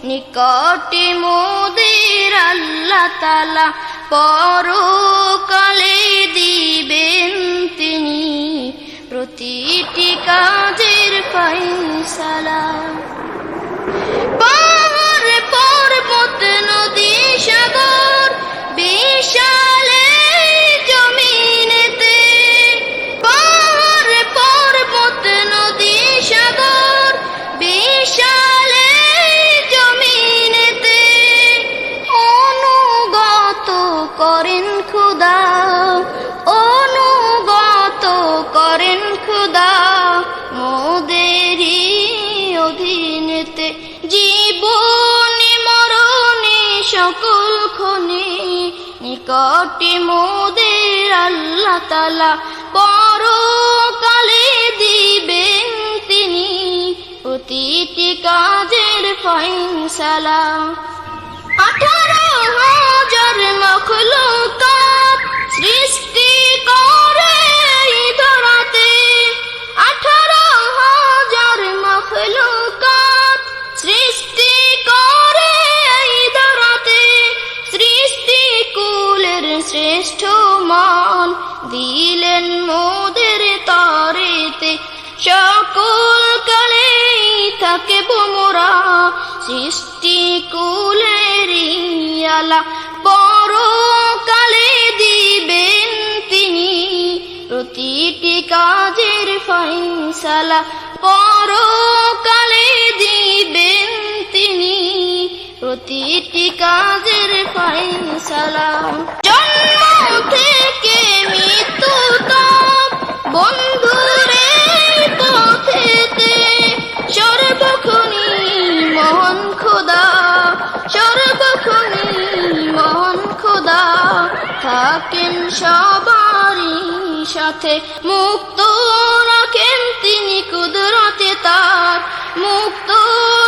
নিকটে মোদের আল্লাহ তাআলা পরকালে দিবেন তিনি প্রতিটি কাজের ফয়সালা। পাহাড় পর্বত নদী সাগর বিশাল এই জমিনেতে, পাহাড় পর্বত নদী সাগর বিশাল এই জমিনেতে অনুগত করেন খোদা, অনুগত করেন খোদা মোদেরই অধীনেতে। জীবনে মরণে সকল ক্ষণে নিকটে মোদের আল্লাহ তাআলা পরকালে দিবেন তিনি প্রতিটি কাজের ফয়সালা। 18,000 মখলুকাত সৃষ্টি করে এই ধরাতে, 18,000 মখলুকাত সৃষ্টি করে এই ধরাতে। সৃষ্টি কুলের শ্রেষ্ঠ মান দিলেন মোদের তরেতে, সকল কালেই থাকব মোরা সৃষ্টি কুলেরই আলা। পরকালে দিবেন তিনি প্রতিটি কাজের ফয়সালা, পরকালে দিবেন তিনি প্রতিটি কাজের ফয়সালা। জন্ম থেকে মৃত্যু তক বন্ধুরে পথেতে সর্বক্ষণী মহান খোদা, সর্বক্ষণী মহান খোদা থাকেন সবারই সাথে। মুক্ত রাখেন তিনি কুদরতে তার, মুক্ত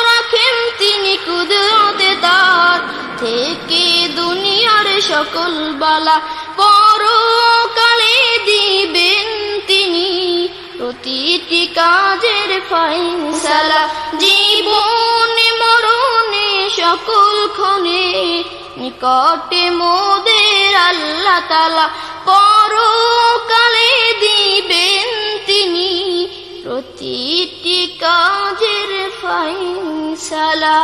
রাখেন তিনি কুদরতে তার থেকে দুনিয়ার সকল বালা। পরকালে দিবেন তিনি প্রতিটি কাজের ফয়সালা। জীবনে মরণে সকল ক্ষণে নিকটে মোদের আল্লাহ তাআলা পরকালে দিবেন তিনি প্রতিটি কাজের ফয়সালা।